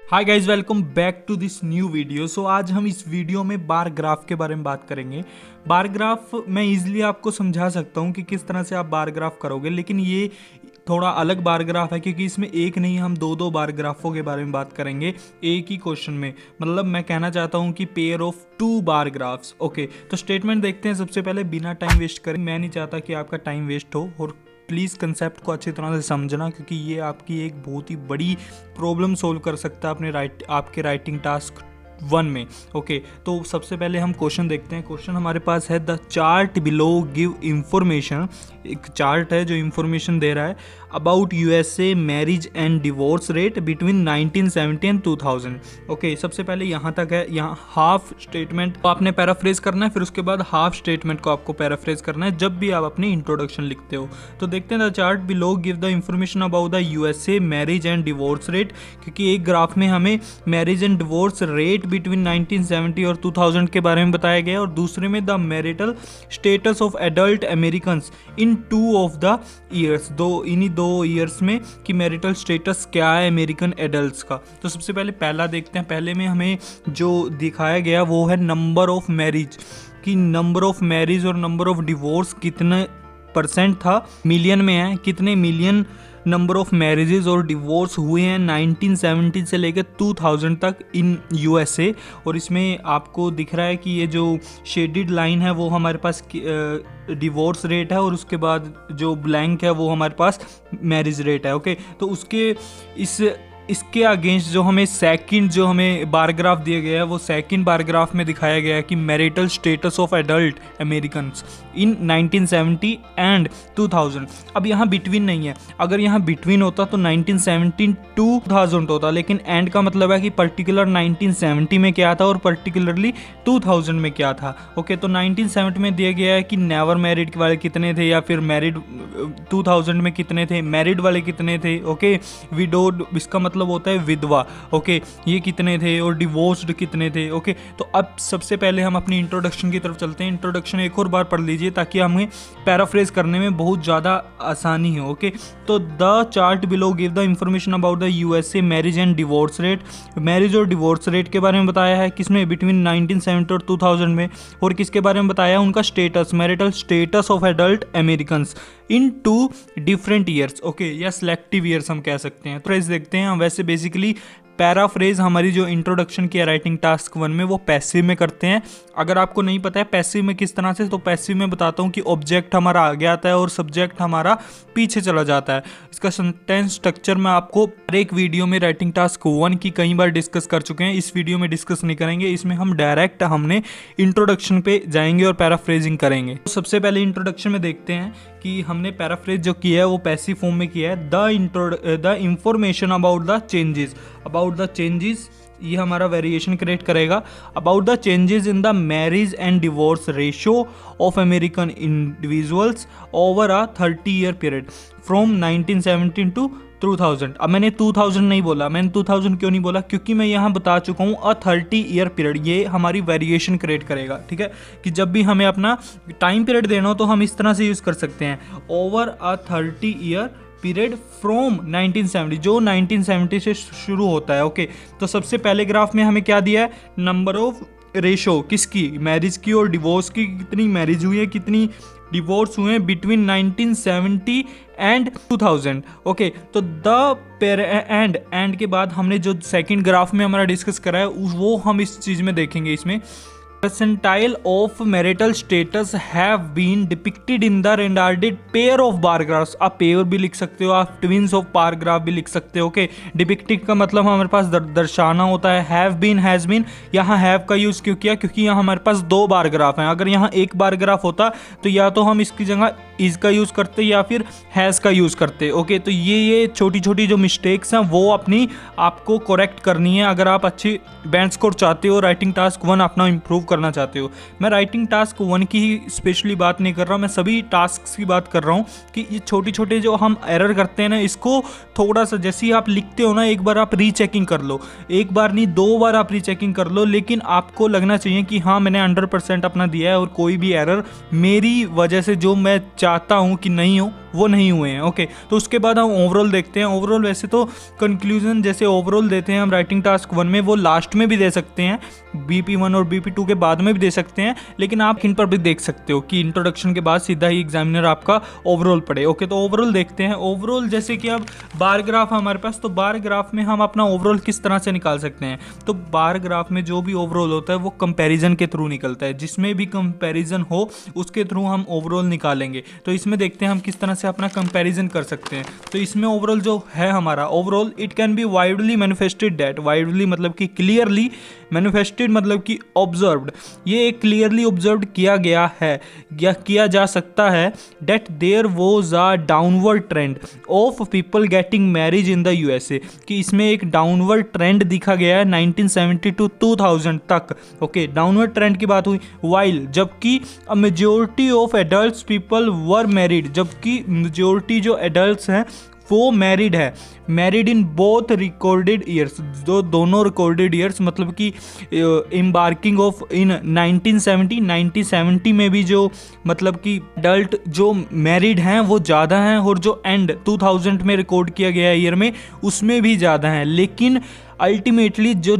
Hi guys, welcome back to this new video. So आज हम इस वीडियो में बार ग्राफ के बारे में बात करेंगे। बार ग्राफ मैं इजीली आपको समझा सकता हूँ कि किस तरह से आप बार ग्राफ करोगे, लेकिन ये थोड़ा अलग बार ग्राफ है क्योंकि इसमें एक नहीं, हम दो बार ग्राफों के बारे में बात करेंगे एक ही क्वेश्चन में। मतलब मैं कहना चाहता हूँ कि pair of 2 bar graphs. Okay, तो स्टेटमेंट देखते हैं सबसे पहले बिना टाइम वेस्ट करें। मैं नहीं चाहता कि आपका टाइम वेस्ट हो और प्लीज़ कंसेप्ट को अच्छी तरह से समझना क्योंकि ये आपकी एक बहुत ही बड़ी प्रॉब्लम सोल्व कर सकता है आपके राइटिंग टास्क 1 में। ओके, तो सबसे पहले हम क्वेश्चन देखते हैं। क्वेश्चन हमारे पास है the chart below give information. एक चार्ट है जो इंफॉर्मेशन दे रहा है about USA marriage and divorce rate between 1970 and 2000। Okay, सबसे पहले यहाँ तक है। यहाँ हाफ स्टेटमेंट को आपने पैराफ्रेज करना है, फिर उसके बाद हाफ स्टेटमेंट को आपको पैराफ्रेज करना है जब भी आप अपनी इंट्रोडक्शन लिखते हो। तो देखते हैं the chart below give the information about the USA marriage and divorce rate, क्योंकि एक ग्राफ में हमें marriage and divorce rate between 1970 और 2000 के बारे में बताया गया है और दूसरे में the marital status of adult American in 2 of the years. इन्हीं 2 ईयर्स में कि मैरिटल स्टेटस क्या है अमेरिकन एडल्ट्स का। तो सबसे पहले पहला देखते हैं। पहले में हमें जो दिखाया गया वो है नंबर ऑफ मैरिज, कि नंबर ऑफ मैरिज और नंबर ऑफ डिवोर्स कितने परसेंट था, मिलियन में है, कितने मिलियन नंबर ऑफ मैरिजेज और डिवोर्स हुए हैं 1970 से लेकर 2000 तक इन यूएसए। और इसमें आपको दिख रहा है कि ये जो शेडिड लाइन है वो हमारे पास डिवोर्स रेट है और उसके बाद जो ब्लैंक है वो हमारे पास मैरिज रेट है। ओके, तो इसके अगेंस्ट जो हमें सेकंड जो हमें बार ग्राफ दिया गया है वो सेकंड बार ग्राफ में दिखाया गया है कि marital status of adult Americans in 1970 and 2000। अब यहाँ बिटवीन नहीं है, अगर यहाँ बिटवीन होता तो 1970 टू 2000 होता, लेकिन एंड का मतलब है कि पर्टिकुलर 1970 में क्या था और पर्टिकुलरली 2000 में क्या था। ओके, तो 1970 में दिया गया है कि नेवर मैरिड वाले कितने थे या फिर मैरिड 2000 में कितने थे, मैरिड वाले कितने थे। ओके, विडोड इसका मतलब होता है विधवा। ओके, ये कितने थे और डिवोर्स्ड कितने थे। ओके, तो अब सबसे पहले हम अपनी इंट्रोडक्शन की तरफ चलते हैं। इंट्रोडक्शन एक और बार पढ़ लीजिए ताकि हमें पैराफ्रेज करने में बहुत ज़्यादा आसानी हो। ओके, तो the chart below give the information about the USA marriage and divorce rate. Marriage और डिवोर्स रेट के बारे में बताया है किसमें, बिटवीन 1970 और 2000 में। और किसके बारे में बताया है, उनका status, marital status of adult Americans in 2 different years. Okay, या सिलेक्टिव ईयर्स हम कह सकते हैं। फ्रेज देखते हैं। वैसे बेसिकली पैराफ्रेज हमारी जो इंट्रोडक्शन की है राइटिंग टास्क 1 में वो पैसिव में करते हैं। अगर आपको नहीं पता है पैसिव में किस तरह से, तो पैसिव में बताता हूँ कि ऑब्जेक्ट हमारा आगे आता है और सब्जेक्ट हमारा पीछे चला जाता है। इसका सेंटेंस स्ट्रक्चर मैं आपको हर एक वीडियो में राइटिंग टास्क 1 की कई बार डिस्कस कर चुके हैं, इस वीडियो में डिस्कस नहीं करेंगे। इसमें हम डायरेक्ट हमने इंट्रोडक्शन पे जाएंगे और पैराफ्रेजिंग करेंगे। तो सबसे पहले इंट्रोडक्शन में देखते हैं कि हमने पैराफ्रेज जो किया है वो पैसिव फॉर्म में किया है। The information about the changes, ये हमारा वेरिएशन क्रिएट करेगा। About the changes in the marriage and divorce ratio of American individuals over a 30 year period from 1970 to 2000। अब मैंने 2000 नहीं बोला, मैंने 2000 क्यों नहीं बोला, क्योंकि मैं यहाँ बता चुका हूँ अ 30 ईयर पीरियड, ये हमारी वेरिएशन क्रिएट करेगा। ठीक है, कि जब भी हमें अपना टाइम पीरियड देना हो तो हम इस तरह से यूज़ कर सकते हैं, over a 30 year period from 1970, जो 1970 से शुरू होता है। ओके, तो सबसे पहले ग्राफ में हमें क्या दिया है, नंबर ऑफ रेशो किसकी, मैरिज की और डिवोर्स की, कितनी मैरिज हुई है कितनी डिवोर्स हुए हैं बिटवीन 1970 एंड 2000। ओके, तो एंड के बाद हमने जो सेकंड ग्राफ में हमारा डिस्कस करा है वो हम इस चीज़ में देखेंगे। इसमें percentile of marital status have been depicted in the rendered pair of bar graphs। आप पेयर भी लिख सकते हो, आप ट्विंस ऑफ बार ग्राफ भी लिख सकते हो। ओके, डिपिक्टेड का मतलब हमारे पास दर्शाना होता है। हैव बीन, हैज़ बीन, यहाँ हैव का यूज़ क्यों किया, क्योंकि यहाँ हमारे पास 2 बार ग्राफ हैं। अगर यहाँ एक बार ग्राफ होता तो या तो हम इसकी जगह इज का यूज़ करते या फिर हैज़ का यूज़ करते। ओके, तो ये छोटी छोटी जो मिस्टेक्स हैं वो अपनी आपको करेक्ट करनी है अगर आप अच्छी बैंड स्कोर चाहते हो, राइटिंग टास्क 1 अपना इंप्रूव करना चाहते हो। मैं राइटिंग टास्क 1 की ही स्पेशली बात नहीं कर रहा, मैं सभी टास्क की बात कर रहा हूँ कि ये छोटे छोटे जो हम एरर करते हैं ना, इसको थोड़ा सा, जैसे ही आप लिखते हो ना, एक बार आप रीचेकिंग कर लो, एक बार नहीं 2 बार आप रीचेकिंग कर लो, लेकिन आपको लगना चाहिए कि हाँ मैंने 100% अपना दिया है और कोई भी एरर मेरी वजह से जो मैं चाहता हूँ कि नहीं हो, वो नहीं हुए हैं। ओके, तो उसके बाद हम ओवरऑल देखते हैं। ओवरऑल वैसे तो कंक्लूजन जैसे ओवरऑल देते हैं हम राइटिंग टास्क 1 में, वो लास्ट में भी दे सकते हैं, BP1 और BP2 के बाद में भी दे सकते हैं, लेकिन आप इन पर भी देख सकते हो कि इंट्रोडक्शन के बाद सीधा ही एग्जामिनर आपका ओवरऑल पढ़े। ओके, तो ओवरऑल देखते हैं। ओवरऑल जैसे कि अब बार ग्राफ हमारे पास, तो बार ग्राफ में हम अपना ओवरऑल किस तरह से निकाल सकते हैं। तो बार ग्राफ में जो भी ओवरऑल होता है वो कंपैरिजन के थ्रू निकलता है, जिसमें भी कंपैरिजन हो उसके थ्रू हम ओवरऑल निकालेंगे। तो इसमें देखते हैं हम किस तरह से अपना कंपैरिजन कर सकते हैं। तो इसमें ओवरऑल जो है हमारा overall, it can be widely manifested that, widely मतलब कि क्लियरली, मैनिफेस्टेड मतलब कि ऑब्जर्व्ड, ये क्लियरली ऑब्जर्व किया गया है या किया जा सकता है, that there was a downward trend of people getting marriage in the USA, कि इसमें एक डाउनवर्ड ट्रेंड दिखा गया है 1970 टू 2000 तक। ओके, डाउनवर्ड ट्रेंड की बात हुई। वाइल, जबकि a majority of adult people were married, जबकि मेजोरिटी जो एडल्ट हैं वो मैरिड है, married in both recorded years, जो दोनों रिकॉर्डेड ईयर्स, मतलब कि एम्बार्किंग ऑफ इन 1970 में भी जो मतलब कि एडल्ट जो मैरिड हैं वो ज़्यादा हैं, और जो एंड 2000 में रिकॉर्ड किया गया ईयर में उसमें भी ज़्यादा हैं, लेकिन अल्टीमेटली जो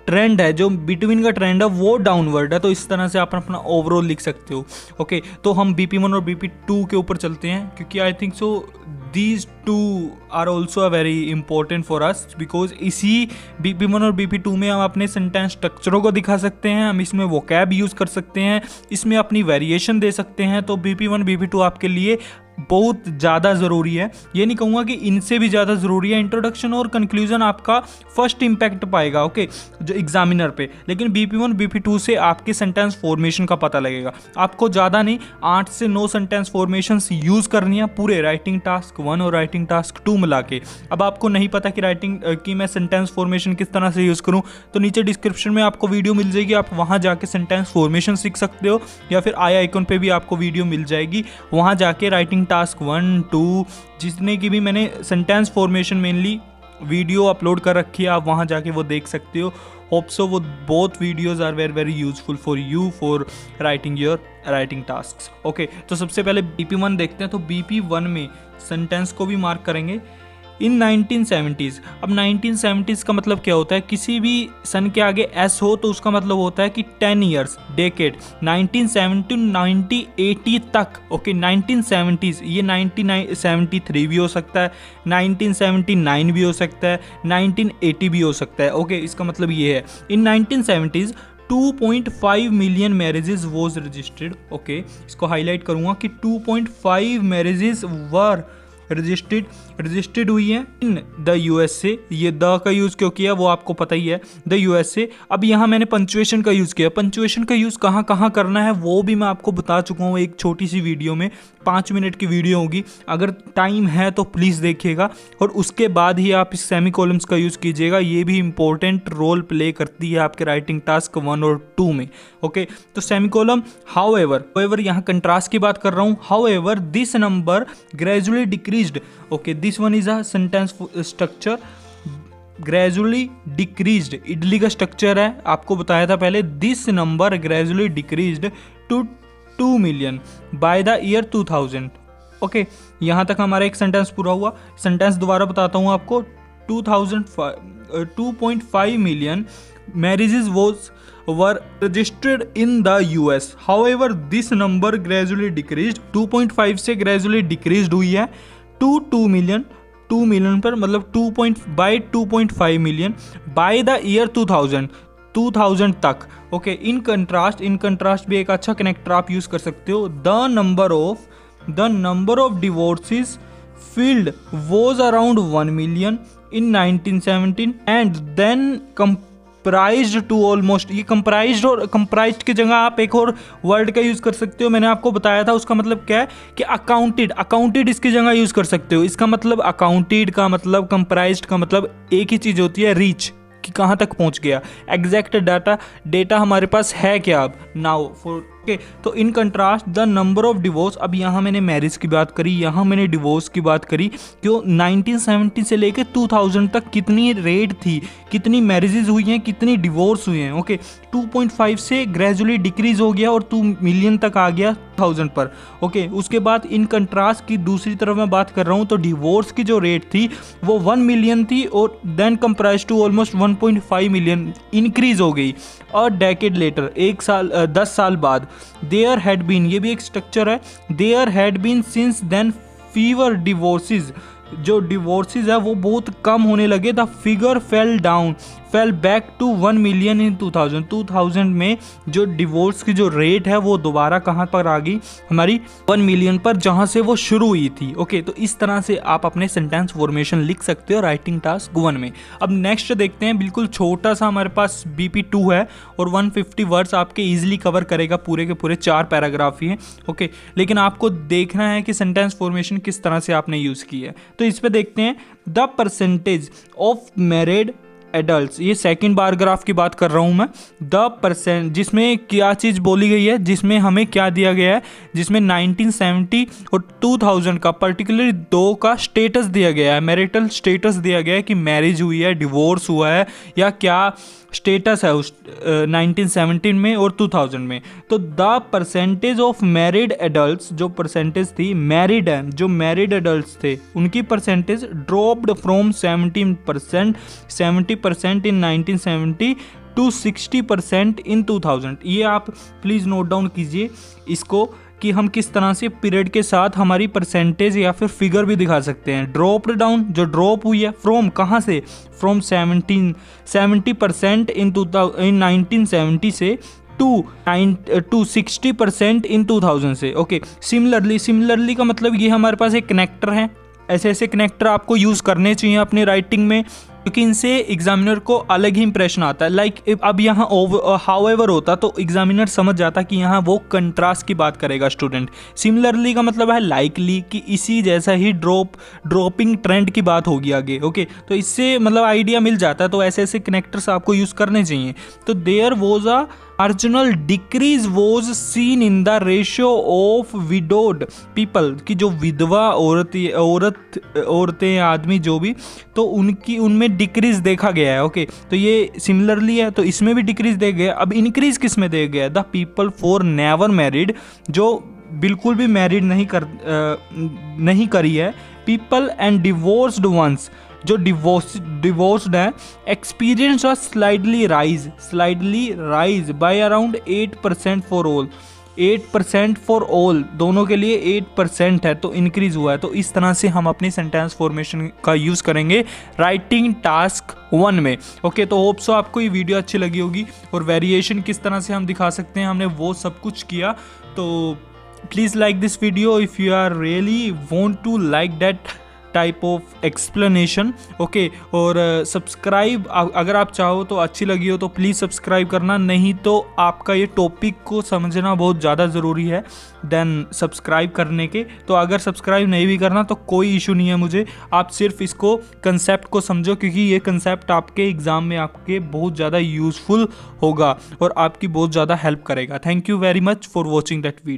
ट्रेंड है, जो बिटवीन का ट्रेंड है वो डाउनवर्ड है। तो इस तरह से आप अपना ओवरऑल लिख सकते हो। ओके, तो हम BP1 और BP2 के ऊपर चलते हैं, क्योंकि I think so these two are also a very important for us, because इसी BP1 और BP2 में हम अपने सेंटेंस स्ट्रक्चरों को दिखा सकते हैं, हम इसमें वोकैब यूज़ कर सकते हैं, इसमें अपनी वेरिएशन दे सकते हैं। तो BP1 BP2 आपके लिए बहुत ज़्यादा ज़रूरी है, ये नहीं कहूँगा कि इनसे भी ज़्यादा ज़रूरी है। इंट्रोडक्शन और कंक्लूजन आपका फर्स्ट इम्पैक्ट पाएगा, ओके, जो एग्जामिनर पे, लेकिन BP1 BP2 से आपके सेंटेंस फॉर्मेशन का पता लगेगा। आपको ज़्यादा नहीं, 8 से 9 सेंटेंस फॉर्मेशंस यूज़ करनी है पूरे राइटिंग टास्क 1 और राइटिंग टास्क 2 मिला के। अब आपको नहीं पता कि राइटिंग की मैं सेंटेंस फॉर्मेशन किस तरह से यूज़ करूँ, तो नीचे डिस्क्रिप्शन में आपको वीडियो मिल जाएगी, आप वहाँ जाके सेंटेंस फॉर्मेशन सीख सकते हो, या फिर आई आइकन पे भी आपको वीडियो मिल जाएगी, वहाँ जाके राइटिंग टास्क 1 2 जितने की भी मैंने sentence formation mainly video upload कर रखी है, आप वहाँ जाके वो देख सकते हो। होप सो वो both videos are very useful for you for writing your writing tasks. Okay, तो सबसे पहले BP1 देखते हैं। तो BP1 में सेंटेंस को भी मार्क करेंगे इन 1970s। अब 1970s का मतलब क्या होता है, किसी भी सन के आगे S हो तो उसका मतलब होता है कि 10 ईयर्स, डेकेड, 1970 1980 तक। ओके, 1970s, ये 1973 भी हो सकता है, 1979 भी हो सकता है, 1980 भी हो सकता है। ओके, इसका मतलब ये है इन 1970s 2.5 million marriages was registered. Okay, इसको हाईलाइट करूंगा कि 2.5 मैरिजेस वर रजिस्टर्ड हुई है इन द USA। ये द का यूज़ क्यों किया वो आपको पता ही है, द USA। अब यहाँ मैंने पंचुएशन का यूज़ किया, पंचुएशन का यूज़ कहाँ कहाँ करना है वो भी मैं आपको बता चुका हूँ एक छोटी सी वीडियो में, 5 मिनट की वीडियो होगी, अगर टाइम है तो प्लीज़ देखिएगा, और उसके बाद ही आप इस सेमी कॉलम्स का यूज़ कीजिएगा, ये भी इंपॉर्टेंट रोल प्ले करती है आपके राइटिंग टास्क 1 और 2 में। ओके, तो सेमी कॉलम हाउएवर यहाँ कंट्रास्ट की बात कर रहा हूँ, however this number gradually decreased. Okay, this one is a sentence structure, gradually decreased इडली का स्ट्रक्चर है, आपको बताया था पहले। This number gradually decreased to 2 million by the year 2000। Okay, यहाँ तक हमारा एक सेंटेंस पूरा हुआ। सेंटेंस दोबारा बताता हूँ आपको। 2.5 million marriages were registered in the US. However, this number gradually decreased. 2.5 से gradually decreased हुई है to 2 million पर, मतलब 2.5 मिलियन बाय द ईयर 2000 तक। ओके, इन कंट्रास्ट भी एक अच्छा कनेक्टर आप यूज कर सकते हो। The number of divorces filed was around 1 million in 1917 and then comprised to almost, ये कंप्राइज्ड और कंप्राइज्ड की जगह आप एक और वर्ड का यूज़ कर सकते हो, मैंने आपको बताया था उसका मतलब क्या है कि अकाउंटेड इसकी जगह यूज़ कर सकते हो। इसका मतलब अकाउंटेड का मतलब, कंप्राइज्ड का मतलब एक ही चीज़ होती है, रीच, कि कहाँ तक पहुँच गया। एग्जैक्ट डेटा हमारे पास है क्या अब नाउ फॉर ओके। तो in contrast the number of divorce, अब यहाँ मैंने मैरिज की बात करी, यहाँ मैंने डिवोर्स की बात करी, क्यों 1970 से लेके 2000 तक कितनी रेट थी, कितनी मैरिजेज हुई हैं, कितनी डिवोर्स हुए हैं। ओके, 2.5 से ग्रेजुअली डिक्रीज हो गया और 2 मिलियन तक आ गया 1000 पर। ओके, उसके बाद इन कंट्रास्ट की दूसरी तरफ मैं बात कर रहा हूँ तो डिवोर्स की जो रेट थी वो 1 मिलियन थी और then comprise to almost 1.5 million increase हो गई। और डेकेड लेटर, 10 साल बाद, देयर हैड बीन, ये भी एक स्ट्रक्चर है, there had been since then fewer divorces, जो डिवोर्सेज है वो बहुत कम होने लगे। The figure fell back to 1 million in 2000 में जो डिवोर्स की जो रेट है वो दोबारा कहाँ पर आ गई, हमारी 1 मिलियन पर, जहाँ से वो शुरू हुई थी। ओके, तो इस तरह से आप अपने सेंटेंस फॉर्मेशन लिख सकते हो राइटिंग टास्क 1 में। अब नेक्स्ट देखते हैं, बिल्कुल छोटा सा हमारे पास BP2 है और 150 वर्ड्स आपके ईजिली कवर करेगा, पूरे के पूरे 4 पैराग्राफ ही हैं। ओके, लेकिन आपको देखना है कि सेंटेंस फॉर्मेशन किस तरह से आपने यूज़ की है। तो इस पे देखते हैं, the percentage of married adults, ये सेकंड पैराग्राफ की बात कर रहा हूँ मैं। द परसेंट, जिसमें क्या चीज़ बोली गई है, जिसमें हमें क्या दिया गया है, जिसमें 1970 और 2000 का पर्टिकुलरली 2 का स्टेटस दिया गया है, मैरिटल स्टेटस दिया गया है कि मैरिज हुई है, डिवोर्स हुआ है, या क्या स्टेटस है उस 1917 में और 2000 में। तो the percentage of married adults, जो परसेंटेज थी मैरिड है, जो मैरिड एडल्ट्स थे उनकी percentage dropped from 70% in 1970 to 60% in 2000। ये आप प्लीज़ नोट डाउन कीजिए इसको कि हम किस तरह से पीरियड के साथ हमारी परसेंटेज या फिर फिगर भी दिखा सकते हैं। ड्रॉप्ड डाउन, जो ड्रॉप हुई है, फ्रॉम कहाँ से, फ्रॉम 70% इन 1970 से टू 60% इन 2000 से। ओके, सिमिलरली का मतलब ये हमारे पास एक कनेक्टर है। ऐसे कनेक्टर आपको यूज़ करने चाहिए अपनी राइटिंग में, क्योंकि इनसे एग्जामिनर को अलग ही इंप्रेशन आता है। लाइक अब यहाँ हाउएवर होता तो एग्जामिनर समझ जाता कि यहाँ वो कंट्रास्ट की बात करेगा स्टूडेंट। सिमिलरली का मतलब है लाइकली, कि इसी जैसा ही ड्रॉपिंग ट्रेंड की बात होगी आगे। ओके, तो इससे मतलब आइडिया मिल जाता है। तो ऐसे कनेक्टर्स आपको यूज़ करने चाहिए। तो there was a marginal decrease was seen in the ratio of widowed people, की जो विधवा औरतें आदमी जो भी, तो उनमें डिक्रीज देखा गया है। ओके, तो ये सिमिलरली है, तो इसमें भी डिक्रीज देखा गया। अब इंक्रीज किस में देखा गया, the people for never married, जो बिल्कुल भी मैरिड नहीं करी है, पीपल एंड डिवोर्स्ड वंस, जो डिवोर्स्ड है, एक्सपीरियंस और slightly rise by around 8% for all, 8% for all, दोनों के लिए 8% है, तो इंक्रीज हुआ है। तो इस तरह से हम अपनी सेंटेंस फॉर्मेशन का यूज़ करेंगे राइटिंग टास्क 1 में। ओके, तो होप सो आपको ये वीडियो अच्छी लगी होगी और वेरिएशन किस तरह से हम दिखा सकते हैं, हमने वो सब कुछ किया। तो please like this video if you are really want to like that type of explanation. Okay, और सब्सक्राइब अगर आप चाहो तो, अच्छी लगी हो तो प्लीज़ सब्सक्राइब करना, नहीं तो आपका ये टॉपिक को समझना बहुत ज़्यादा ज़रूरी है देन सब्सक्राइब करने के। तो अगर सब्सक्राइब नहीं भी करना तो कोई इशू नहीं है मुझे, आप सिर्फ इसको कंसेप्ट को समझो, क्योंकि ये कंसेप्ट आपके एग्ज़ाम में आपके बहुत ज़्यादा यूज़फुल होगा और आपकी बहुत ज़्यादा हेल्प करेगा। Thank you very much for watching that video.